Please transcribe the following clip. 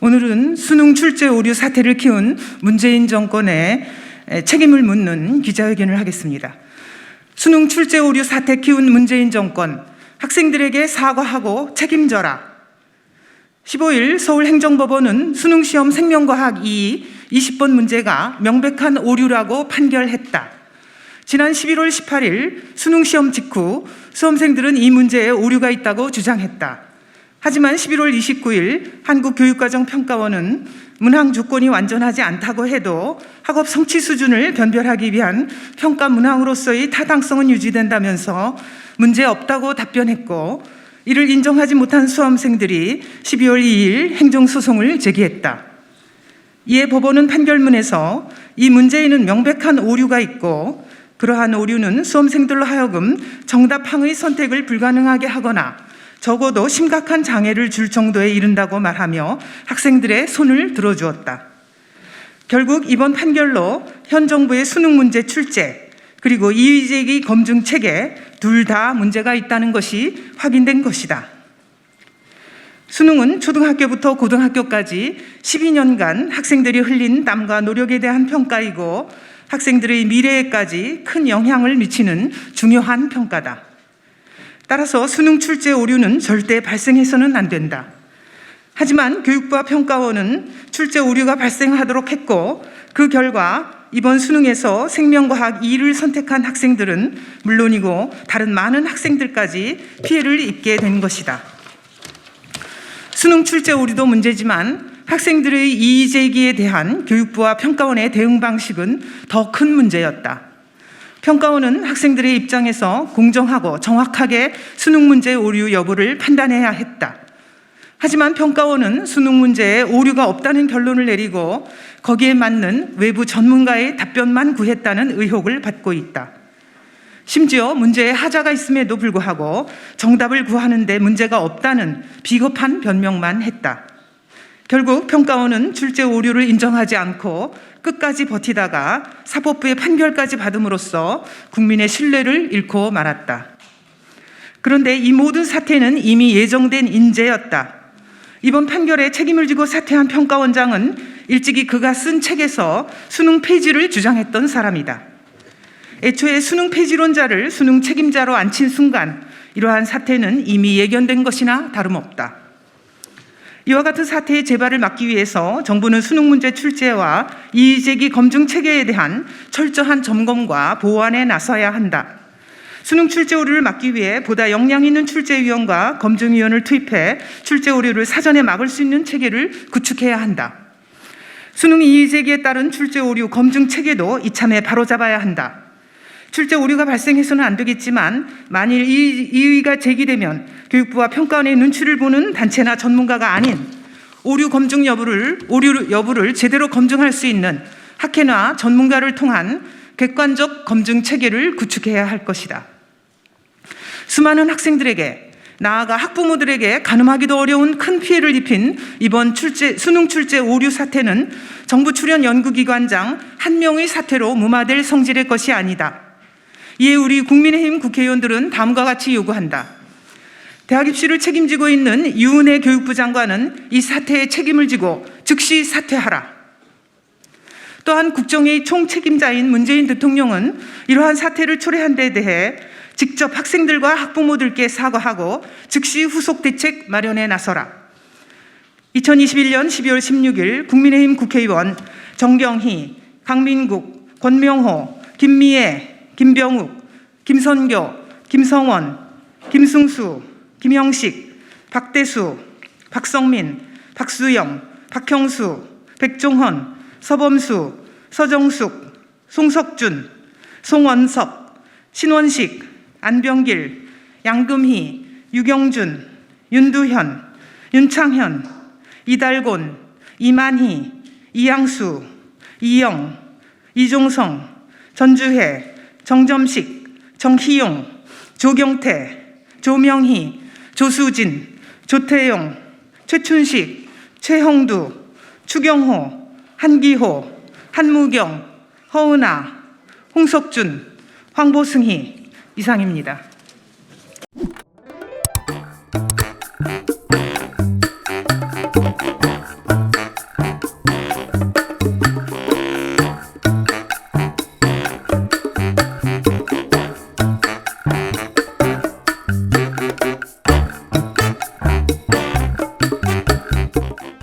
오늘은 수능 출제 오류 사태를 키운 문재인 정권의 책임을 묻는 기자회견을 하겠습니다. 수능 출제 오류 사태 키운 문재인 정권, 학생들에게 사과하고 책임져라. 15일 서울행정법원은 수능시험 생명과학 2 20번 문제가 명백한 오류라고 판결했다. 지난 11월 18일 수능시험 직후 수험생들은 이 문제에 오류가 있다고 주장했다. 하지만 11월 29일 한국교육과정평가원은 문항 조건이 완전하지 않다고 해도 학업 성취 수준을 변별하기 위한 평가 문항으로서의 타당성은 유지된다면서 문제 없다고 답변했고, 이를 인정하지 못한 수험생들이 12월 2일 행정소송을 제기했다. 이에 법원은 판결문에서 이 문제에는 명백한 오류가 있고, 그러한 오류는 수험생들로 하여금 정답항의 선택을 불가능하게 하거나 적어도 심각한 장애를 줄 정도에 이른다고 말하며 학생들의 손을 들어주었다. 결국 이번 판결로 현 정부의 수능 문제 출제 그리고 이의제기 검증 체계 둘 다 문제가 있다는 것이 확인된 것이다. 수능은 초등학교부터 고등학교까지 12년간 학생들이 흘린 땀과 노력에 대한 평가이고, 학생들의 미래에까지 큰 영향을 미치는 중요한 평가다. 따라서 수능 출제 오류는 절대 발생해서는 안 된다. 하지만 교육부와 평가원은 출제 오류가 발생하도록 했고, 그 결과 이번 수능에서 생명과학 2를 선택한 학생들은 물론이고 다른 많은 학생들까지 피해를 입게 된 것이다. 수능 출제 오류도 문제지만 학생들의 이의 제기에 대한 교육부와 평가원의 대응 방식은 더 큰 문제였다. 평가원은 학생들의 입장에서 공정하고 정확하게 수능 문제 오류 여부를 판단해야 했다. 하지만 평가원은 수능 문제에 오류가 없다는 결론을 내리고 거기에 맞는 외부 전문가의 답변만 구했다는 의혹을 받고 있다. 심지어 문제에 하자가 있음에도 불구하고 정답을 구하는데 문제가 없다는 비겁한 변명만 했다. 결국 평가원은 출제 오류를 인정하지 않고 끝까지 버티다가 사법부의 판결까지 받음으로써 국민의 신뢰를 잃고 말았다. 그런데 이 모든 사태는 이미 예정된 인재였다. 이번 판결에 책임을 지고 사퇴한 평가원장은 일찍이 그가 쓴 책에서 수능 폐지를 주장했던 사람이다. 애초에 수능 폐지론자를 수능 책임자로 앉힌 순간 이러한 사태는 이미 예견된 것이나 다름없다. 이와 같은 사태의 재발을 막기 위해서 정부는 수능 문제 출제와 이의제기 검증 체계에 대한 철저한 점검과 보완에 나서야 한다. 수능 출제 오류를 막기 위해 보다 역량 있는 출제위원과 검증위원을 투입해 출제 오류를 사전에 막을 수 있는 체계를 구축해야 한다. 수능 이의제기에 따른 출제 오류 검증 체계도 이참에 바로잡아야 한다. 출제 오류가 발생해서는 안 되겠지만 만일 이의가 제기되면 교육부와 평가원의 눈치를 보는 단체나 전문가가 아닌 오류 여부를 제대로 검증할 수 있는 학회나 전문가를 통한 객관적 검증 체계를 구축해야 할 것이다. 수많은 학생들에게, 나아가 학부모들에게 가늠하기도 어려운 큰 피해를 입힌 이번 수능 출제 오류 사태는 정부 출연 연구기관장 한 명의 사태로 무마될 성질의 것이 아니다. 이에 우리 국민의힘 국회의원들은 다음과 같이 요구한다. 대학 입시를 책임지고 있는 유은혜 교육부 장관은 이 사태에 책임을 지고 즉시 사퇴하라. 또한 국정의 총책임자인 문재인 대통령은 이러한 사태를 초래한 데 대해 직접 학생들과 학부모들께 사과하고 즉시 후속 대책 마련에 나서라. 2021년 12월 16일 국민의힘 국회의원 정경희, 강민국, 권명호, 김미애, 김병욱, 김선교, 김성원, 김승수, 김형식, 박대수, 박성민, 박수영, 박형수, 백종헌, 서범수, 서정숙, 송석준, 송원석, 신원식, 안병길, 양금희, 유경준, 윤두현, 윤창현, 이달곤, 이만희, 이양수, 이영, 이종성, 전주혜, 정점식, 정희용, 조경태, 조명희, 조수진, 조태용, 최춘식, 최형두, 추경호, 한기호, 한무경, 허은아, 홍석준, 황보승희 이상입니다.